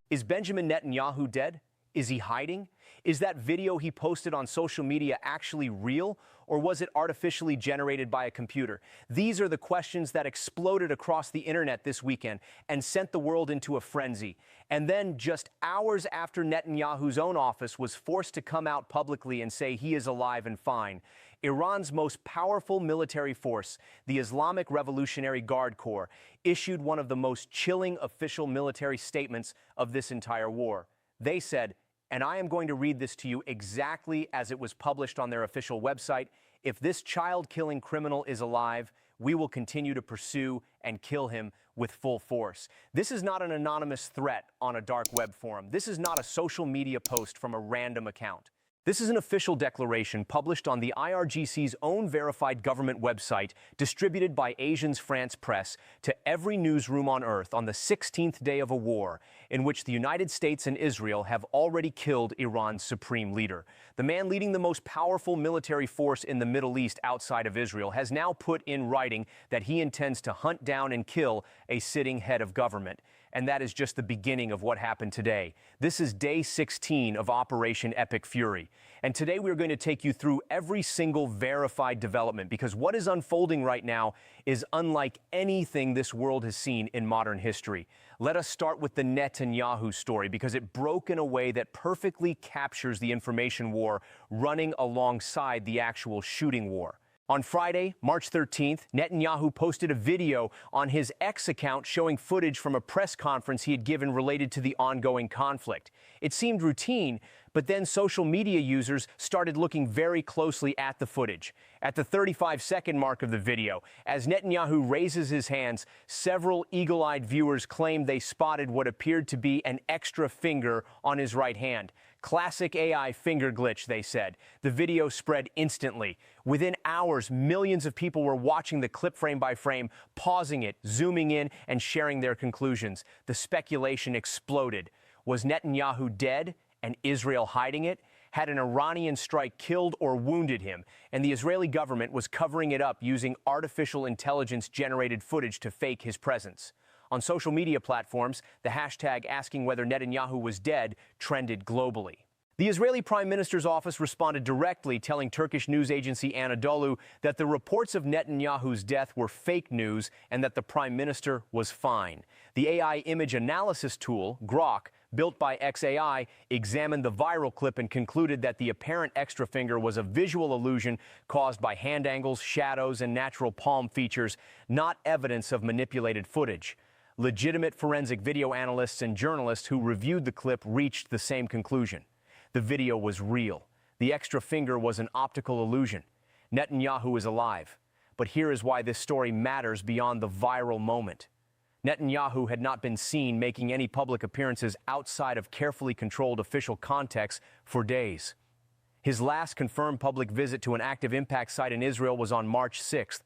Is Benjamin Netanyahu dead? Is he hiding? Is that video he posted on social media actually real, or was it artificially generated by a computer? These are the questions that exploded across the internet this weekend and sent the world into a frenzy. And then, just hours after Netanyahu's own office was forced to come out publicly and say he is alive and fine, Iran's most powerful military force, the Islamic Revolutionary Guard Corps, issued one of the most chilling official military statements of this entire war. They said, and I am going to read this to you exactly as it was published on their official website: if this child-killing criminal is alive, we will continue to pursue and kill him with full force. This is not an anonymous threat on a dark web forum. This is not a social media post from a random account. This is an official declaration published on the IRGC's own verified government website, distributed by Agence France Presse to every newsroom on Earth on the 16th day of a war in which the United States and Israel have already killed Iran's supreme leader. The man leading the most powerful military force in the Middle East outside of Israel has now put in writing that he intends to hunt down and kill a sitting head of government. And that is just the beginning of what happened today. This is day 16 of Operation Epic Fury. And today we're going to take you through every single verified development, because what is unfolding right now is unlike anything this world has seen in modern history. Let us start with the Netanyahu story, because it broke in a way that perfectly captures the information war running alongside the actual shooting war. On Friday, March 13th, Netanyahu posted a video on his X account showing footage from a press conference he had given related to the ongoing conflict. It seemed routine, but then social media users started looking very closely at the footage. At the 35-second mark of the video, as Netanyahu raises his hands, several eagle-eyed viewers claimed they spotted what appeared to be an extra finger on his right hand. Classic AI finger glitch, they said. The video spread instantly. Within hours, millions of people were watching the clip frame by frame, pausing it, zooming in, and sharing their conclusions. The speculation exploded. Was Netanyahu dead and Israel hiding it? Had an Iranian strike killed or wounded him, and the Israeli government was covering it up using artificial intelligence-generated footage to fake his presence? On social media platforms, the hashtag asking whether Netanyahu was dead trended globally. The Israeli Prime Minister's office responded directly, telling Turkish news agency Anadolu that the reports of Netanyahu's death were fake news and that the Prime Minister was fine. The AI image analysis tool, Grok, built by XAI, examined the viral clip and concluded that the apparent extra finger was a visual illusion caused by hand angles, shadows, and natural palm features, not evidence of manipulated footage. Legitimate forensic video analysts and journalists who reviewed the clip reached the same conclusion. The video was real. The extra finger was an optical illusion. Netanyahu is alive. But here is why this story matters beyond the viral moment. Netanyahu had not been seen making any public appearances outside of carefully controlled official contexts for days. His last confirmed public visit to an active impact site in Israel was on March 6th.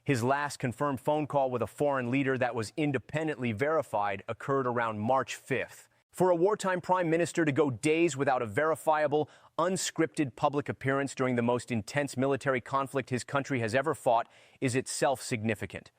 His last confirmed phone call with a foreign leader that was independently verified occurred around March 5th. For a wartime prime minister to go days without a verifiable, unscripted public appearance during the most intense military conflict his country has ever fought is itself significant.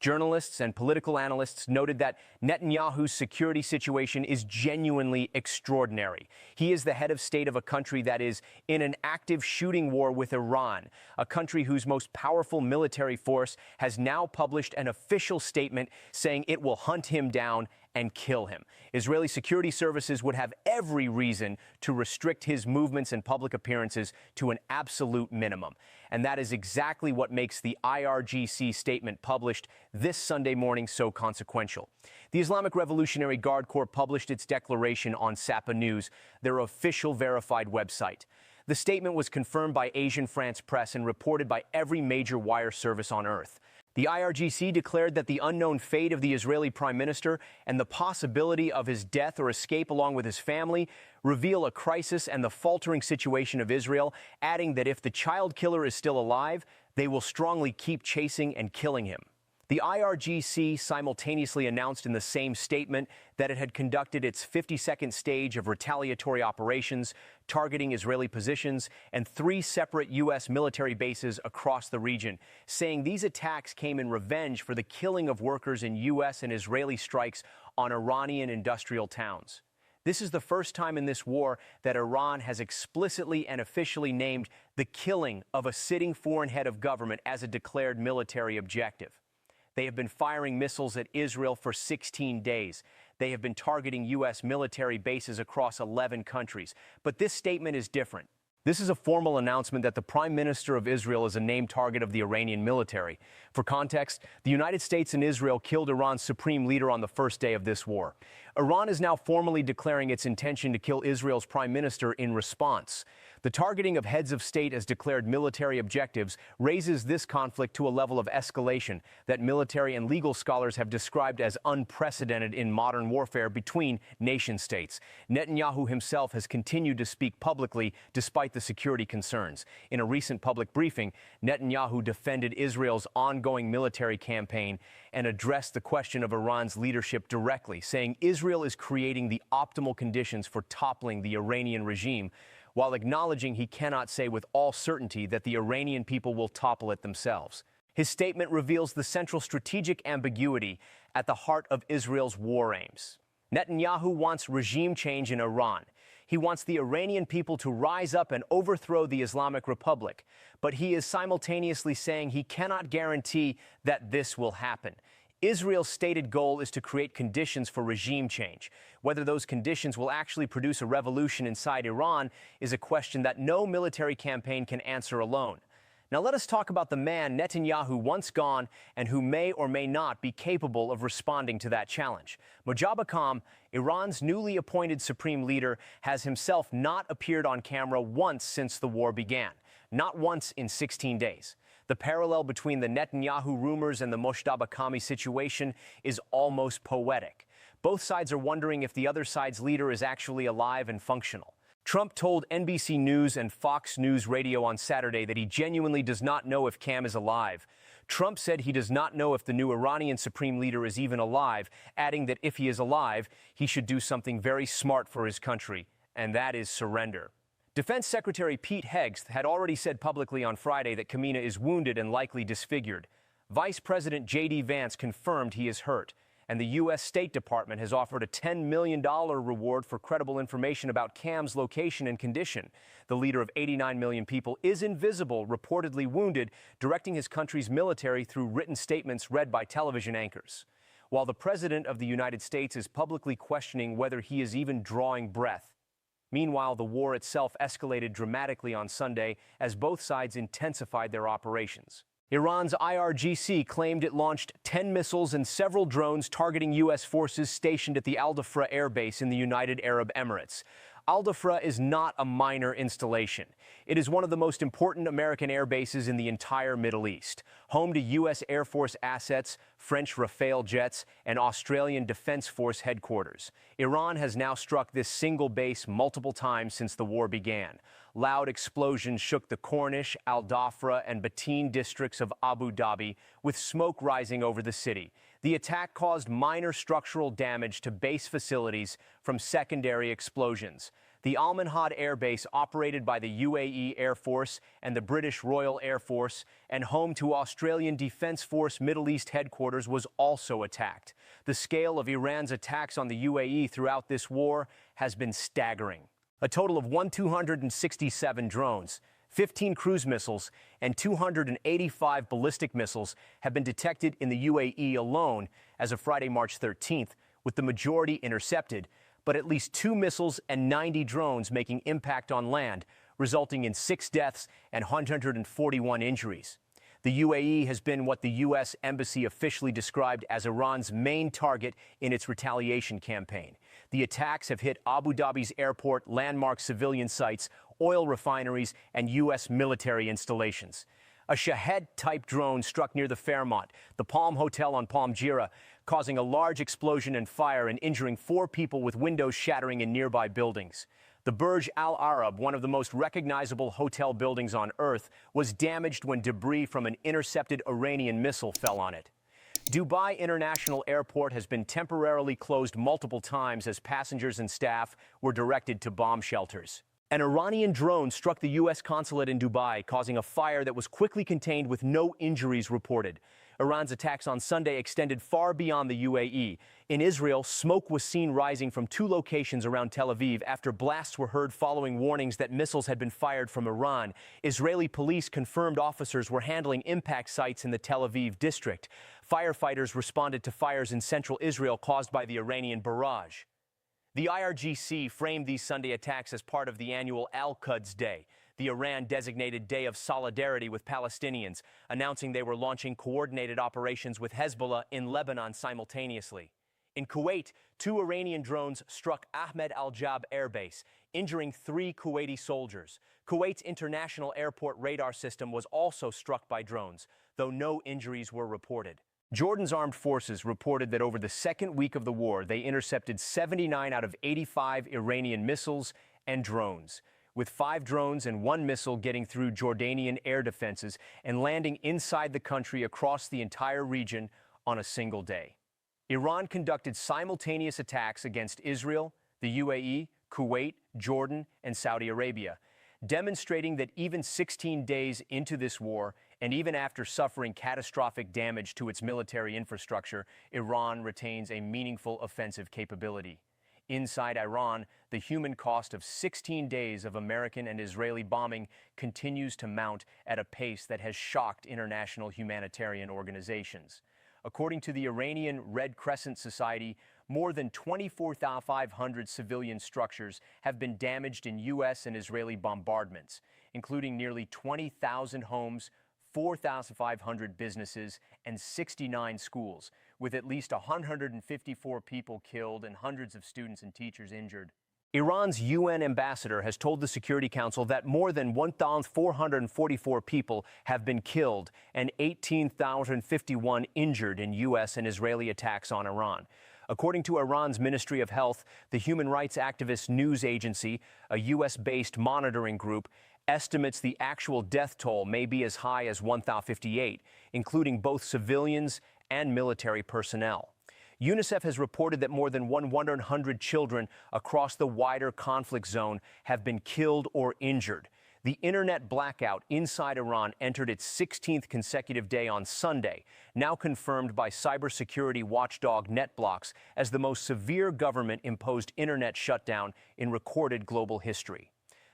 Journalists and political analysts noted that Netanyahu's security situation is genuinely extraordinary. He is the head of state of a country that is in an active shooting war with Iran, a country whose most powerful military force has now published an official statement saying it will hunt him down and kill him. Israeli security services would have every reason to restrict his movements and public appearances to an absolute minimum. And that is exactly what makes the IRGC statement published this Sunday morning so consequential. The Islamic Revolutionary Guard Corps published its declaration on Sapa News, their official verified website. The statement was confirmed by Agence France Presse and reported by every major wire service on Earth. The IRGC declared that the unknown fate of the Israeli Prime Minister and the possibility of his death or escape along with his family reveal a crisis and the faltering situation of Israel, adding that if the child killer is still alive, they will strongly keep chasing and killing him. The IRGC simultaneously announced in the same statement that it had conducted its 52nd stage of retaliatory operations targeting Israeli positions and 3 separate U.S. military bases across the region, saying these attacks came in revenge for the killing of workers in U.S. and Israeli strikes on Iranian industrial towns. This is the first time in this war that Iran has explicitly and officially named the killing of a sitting foreign head of government as a declared military objective. They have been firing missiles at Israel for 16 days. They have been targeting U.S. military bases across 11 countries. But this statement is different. This is a formal announcement that the Prime Minister of Israel is a named target of the Iranian military. For context, the United States and Israel killed Iran's supreme leader on the first day of this war. Iran is now formally declaring its intention to kill Israel's prime minister in response. The targeting of heads of state as declared military objectives raises this conflict to a level of escalation that military and legal scholars have described as unprecedented in modern warfare between nation-states. Netanyahu himself has continued to speak publicly despite the security concerns. In a recent public briefing, Netanyahu defended Israel's ongoing military campaign and addressed the question of Iran's leadership directly, saying Israel is creating the optimal conditions for toppling the Iranian regime, while acknowledging he cannot say with all certainty that the Iranian people will topple it themselves. His statement reveals the central strategic ambiguity at the heart of Israel's war aims. Netanyahu wants regime change in Iran. He wants the Iranian people to rise up and overthrow the Islamic Republic, but he is simultaneously saying he cannot guarantee that this will happen. Israel's stated goal is to create conditions for regime change. Whether those conditions will actually produce a revolution inside Iran is a question that no military campaign can answer alone. Now let us talk about the man Netanyahu once gone and who may or may not be capable of responding to that challenge. Mojtaba Kham, Iran's newly appointed supreme leader, has himself not appeared on camera once since the war began, not once in 16 days. The parallel between the Netanyahu rumors and the Mojtaba Khami situation is almost poetic. Both sides are wondering if the other side's leader is actually alive and functional. Trump told NBC News and Fox News Radio on Saturday that he genuinely does not know if Kham is alive. Trump said he does not know if the new Iranian supreme leader is even alive, adding that if he is alive, he should do something very smart for his country, and that is surrender. Defense Secretary Pete Hegseth had already said publicly on Friday that Khamenei is wounded and likely disfigured. Vice President J.D. Vance confirmed he is hurt, and the U.S. State Department has offered a $10 million reward for credible information about Kham's location and condition. The leader of 89 million people is invisible, reportedly wounded, directing his country's military through written statements read by television anchors. While the President of the United States is publicly questioning whether he is even drawing breath. Meanwhile, the war itself escalated dramatically on Sunday as both sides intensified their operations. Iran's IRGC claimed it launched 10 missiles and several drones targeting U.S. forces stationed at the Al Dhafra air base in the United Arab Emirates. Al Dhafra is not a minor installation. It is one of the most important American air bases in the entire Middle East, home to U.S. Air Force assets, French Rafale jets, and Australian Defense Force headquarters. Iran has now struck this single base multiple times since the war began. Loud explosions shook the Corniche, Al Dhafra, and Bateen districts of Abu Dhabi, with smoke rising over the city. The attack caused minor structural damage to base facilities from secondary explosions. The Al Minhad Air Base, operated by the UAE Air Force and the British Royal Air Force, and home to Australian Defence Force Middle East headquarters, was also attacked. The scale of Iran's attacks on the UAE throughout this war has been staggering. A total of 267 drones, 15 cruise missiles, and 285 ballistic missiles have been detected in the UAE alone as of Friday, March 13th, with the majority intercepted, but at least 2 missiles and 90 drones making impact on land, resulting in 6 deaths and 141 injuries. The UAE has been what the U.S. Embassy officially described as Iran's main target in its retaliation campaign. The attacks have hit Abu Dhabi's airport, landmark civilian sites, oil refineries, and U.S. military installations. A Shahed-type drone struck near the Fairmont, the Palm Hotel on Palm Jira, causing a large explosion and fire and injuring 4 people, with windows shattering in nearby buildings. The Burj Al Arab, one of the most recognizable hotel buildings on Earth, was damaged when debris from an intercepted Iranian missile fell on it. Dubai International Airport has been temporarily closed multiple times as passengers and staff were directed to bomb shelters. An Iranian drone struck the U.S. consulate in Dubai, causing a fire that was quickly contained with no injuries reported. Iran's attacks on Sunday extended far beyond the UAE. In Israel, smoke was seen rising from two locations around Tel Aviv after blasts were heard following warnings that missiles had been fired from Iran. Israeli police confirmed officers were handling impact sites in the Tel Aviv district. Firefighters responded to fires in central Israel caused by the Iranian barrage. The IRGC framed these Sunday attacks as part of the annual Al-Quds Day, the Iran-designated day of solidarity with Palestinians, announcing they were launching coordinated operations with Hezbollah in Lebanon simultaneously. In Kuwait, 2 Iranian drones struck Ahmed al-Jab Air Base, injuring 3 Kuwaiti soldiers. Kuwait's international airport radar system was also struck by drones, though no injuries were reported. Jordan's armed forces reported that over the second week of the war, they intercepted 79 out of 85 Iranian missiles and drones, with 5 drones and 1 missile getting through Jordanian air defenses and landing inside the country across the entire region on a single day. Iran conducted simultaneous attacks against Israel, the UAE, Kuwait, Jordan, and Saudi Arabia, demonstrating that even 16 days into this war, and even after suffering catastrophic damage to its military infrastructure, Iran retains a meaningful offensive capability. Inside Iran, the human cost of 16 days of American and Israeli bombing continues to mount at a pace that has shocked international humanitarian organizations. According to the Iranian Red Crescent Society, more than 24,500 civilian structures have been damaged in U.S. and Israeli bombardments, including nearly 20,000 homes, 4,500 businesses, and 69 schools, with at least 154 people killed and hundreds of students and teachers injured. Iran's UN ambassador has told the Security Council that more than 1,444 people have been killed and 18,051 injured in U.S. and Israeli attacks on Iran. According to Iran's Ministry of Health, the human rights activist news agency, a U.S.-based monitoring group, estimates the actual death toll may be as high as 1,058, including both civilians and military personnel. UNICEF has reported that more than 100 children across the wider conflict zone have been killed or injured. The internet blackout inside Iran entered its 16th consecutive day on Sunday, now confirmed by cybersecurity watchdog NetBlocks as the most severe government-imposed internet shutdown in recorded global history.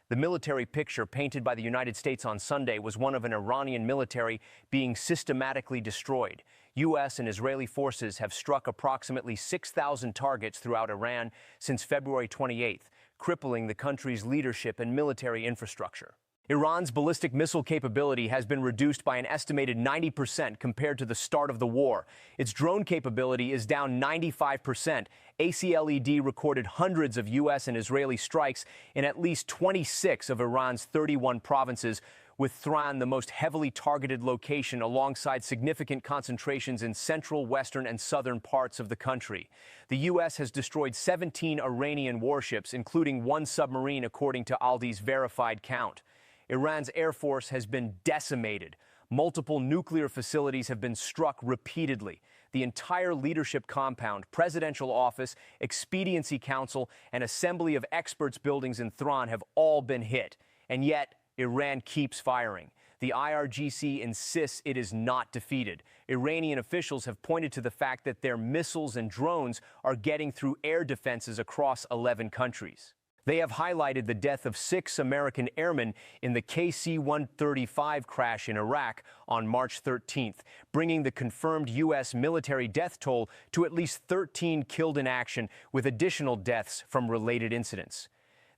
The military picture painted by the United States on Sunday was one of an Iranian military being systematically destroyed. U.S. and Israeli forces have struck approximately 6,000 targets throughout Iran since February 28th, crippling the country's leadership and military infrastructure. Iran's ballistic missile capability has been reduced by an estimated 90% compared to the start of the war. Its drone capability is down 95%. ACLED recorded hundreds of U.S. and Israeli strikes in at least 26 of Iran's 31 provinces, with Tehran the most heavily targeted location alongside significant concentrations in central, western, and southern parts of the country. The U.S. has destroyed 17 Iranian warships, including 1 submarine, according to ALDI's verified count. Iran's air force has been decimated. Multiple nuclear facilities have been struck repeatedly. The entire leadership compound, presidential office, expediency council, and assembly of experts buildings in Tehran have all been hit. And yet, Iran keeps firing. The IRGC insists it is not defeated. Iranian officials have pointed to the fact that their missiles and drones are getting through air defenses across 11 countries. They have highlighted the death of 6 American airmen in the KC-135 crash in Iraq on March 13th, bringing the confirmed U.S. military death toll to at least 13 killed in action, with additional deaths from related incidents.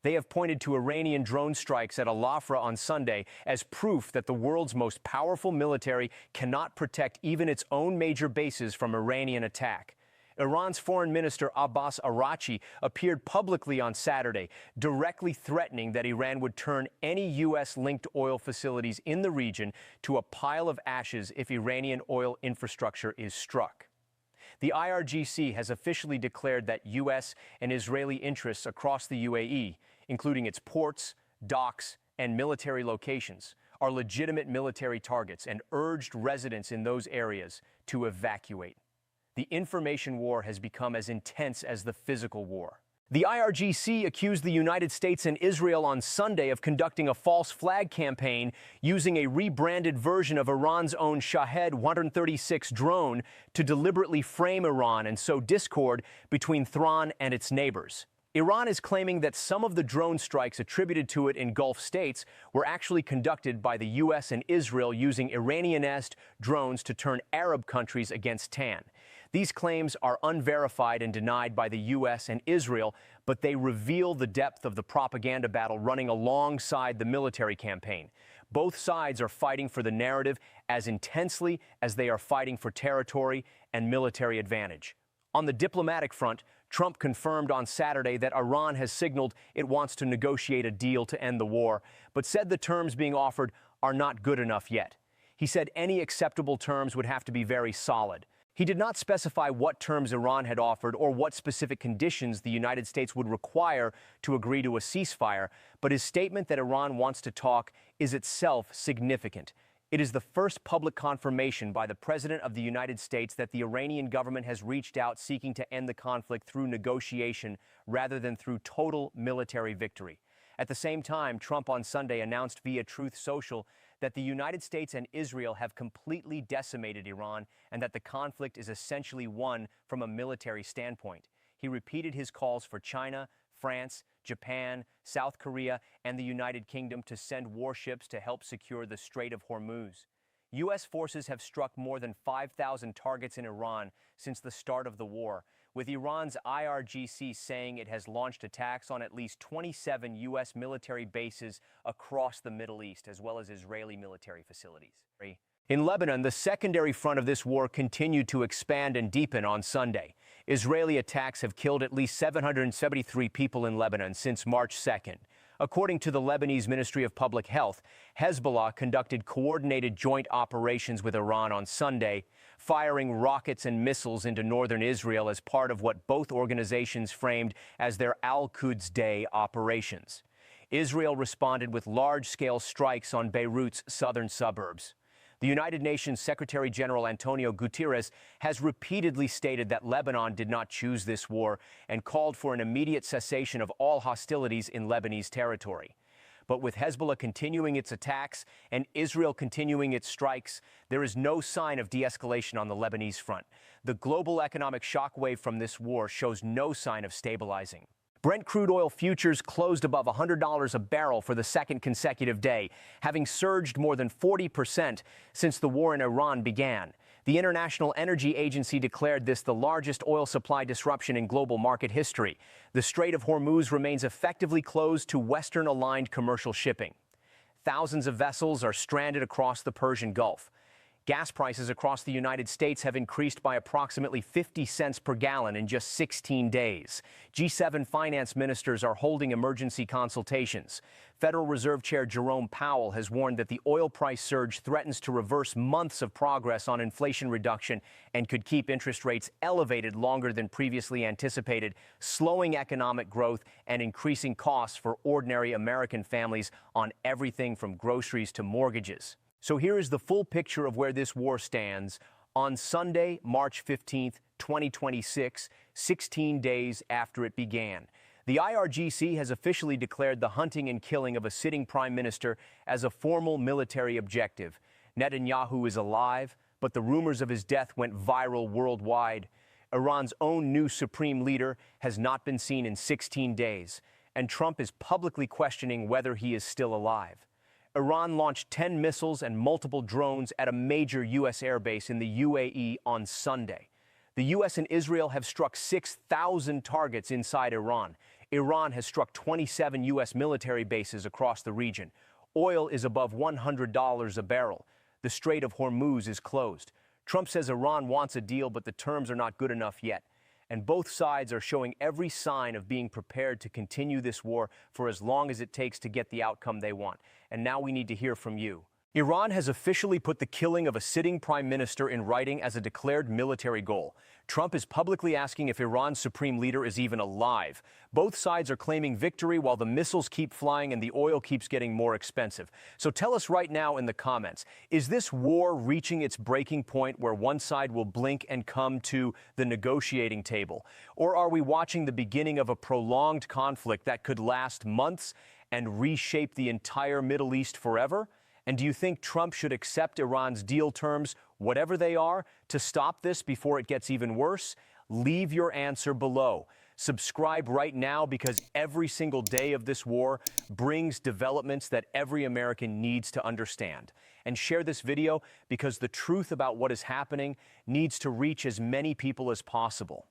They have pointed to Iranian drone strikes at Al-Afra on Sunday as proof that the world's most powerful military cannot protect even its own major bases from Iranian attack. Iran's Foreign Minister Abbas Araghchi appeared publicly on Saturday, directly threatening that Iran would turn any U.S.-linked oil facilities in the region to a pile of ashes if Iranian oil infrastructure is struck. The IRGC has officially declared that U.S. and Israeli interests across the UAE, including its ports, docks, and military locations, are legitimate military targets and urged residents in those areas to evacuate. The information war has become as intense as the physical war. The IRGC accused the United States and Israel on Sunday of conducting a false flag campaign using a rebranded version of Iran's own Shahed 136 drone to deliberately frame Iran and sow discord between Tehran and its neighbors. Iran is claiming that some of the drone strikes attributed to it in Gulf states were actually conducted by the U.S. and Israel using Iranian-esque drones to turn Arab countries against Tehran. These claims are unverified and denied by the U.S. and Israel, but they reveal the depth of the propaganda battle running alongside the military campaign. Both sides are fighting for the narrative as intensely as they are fighting for territory and military advantage. On the diplomatic front, Trump confirmed on Saturday that Iran has signaled it wants to negotiate a deal to end the war, but said the terms being offered are not good enough yet. He said any acceptable terms would have to be very solid. He did not specify what terms Iran had offered or what specific conditions the United States would require to agree to a ceasefire, but his statement that Iran wants to talk is itself significant. It is the first public confirmation by the President of the United States that the Iranian government has reached out seeking to end the conflict through negotiation rather than through total military victory. At the same time, Trump on Sunday announced via Truth Social that the United States and Israel have completely decimated Iran and that the conflict is essentially won from a military standpoint. He repeated his calls for China, France, Japan, South Korea, and the United Kingdom to send warships to help secure the Strait of Hormuz. U.S. forces have struck more than 5,000 targets in Iran since the start of the war, with Iran's IRGC saying it has launched attacks on at least 27 U.S. military bases across the Middle East, as well as Israeli military facilities. In Lebanon, the secondary front of this war continued to expand and deepen on Sunday. Israeli attacks have killed at least 773 people in Lebanon since March 2nd. According to the Lebanese Ministry of Public Health, Hezbollah conducted coordinated joint operations with Iran on Sunday, firing rockets and missiles into northern Israel as part of what both organizations framed as their Al-Quds Day operations. Israel responded with large-scale strikes on Beirut's southern suburbs. The United Nations Secretary General Antonio Guterres has repeatedly stated that Lebanon did not choose this war and called for an immediate cessation of all hostilities in Lebanese territory. But with Hezbollah continuing its attacks and Israel continuing its strikes, there is no sign of de-escalation on the Lebanese front. The global economic shockwave from this war shows no sign of stabilizing. Brent crude oil futures closed above $100 a barrel for the second consecutive day, having surged more than 40% since the war in Iran began. The International Energy Agency declared this the largest oil supply disruption in global market history. The Strait of Hormuz remains effectively closed to Western-aligned commercial shipping. Thousands of vessels are stranded across the Persian Gulf. Gas prices across the United States have increased by approximately 50 cents per gallon in just 16 days. G7 finance ministers are holding emergency consultations. Federal Reserve Chair Jerome Powell has warned that the oil price surge threatens to reverse months of progress on inflation reduction and could keep interest rates elevated longer than previously anticipated, slowing economic growth and increasing costs for ordinary American families on everything from groceries to mortgages. So here is the full picture of where this war stands on Sunday, March 15th, 2026, 16 days after it began. The IRGC has officially declared the hunting and killing of a sitting prime minister as a formal military objective. Netanyahu is alive, but the rumors of his death went viral worldwide. Iran's own new supreme leader has not been seen in 16 days, and Trump is publicly questioning whether he is still alive. Iran launched 10 missiles and multiple drones at a major U.S. airbase in the UAE on Sunday. The U.S. and Israel have struck 6,000 targets inside Iran. Iran has struck 27 U.S. military bases across the region. Oil is above $100 a barrel. The Strait of Hormuz is closed. Trump says Iran wants a deal, but the terms are not good enough yet. And both sides are showing every sign of being prepared to continue this war for as long as it takes to get the outcome they want. And now we need to hear from you. Iran has officially put the killing of a sitting prime minister in writing as a declared military goal. Trump is publicly asking if Iran's supreme leader is even alive. Both sides are claiming victory while the missiles keep flying and the oil keeps getting more expensive. So tell us right now in the comments, is this war reaching its breaking point where one side will blink and come to the negotiating table? Or are we watching the beginning of a prolonged conflict that could last months and reshape the entire Middle East forever? And do you think Trump should accept Iran's deal terms, whatever they are, to stop this before it gets even worse? Leave your answer below. Subscribe right now because every single day of this war brings developments that every American needs to understand. And share this video because the truth about what is happening needs to reach as many people as possible.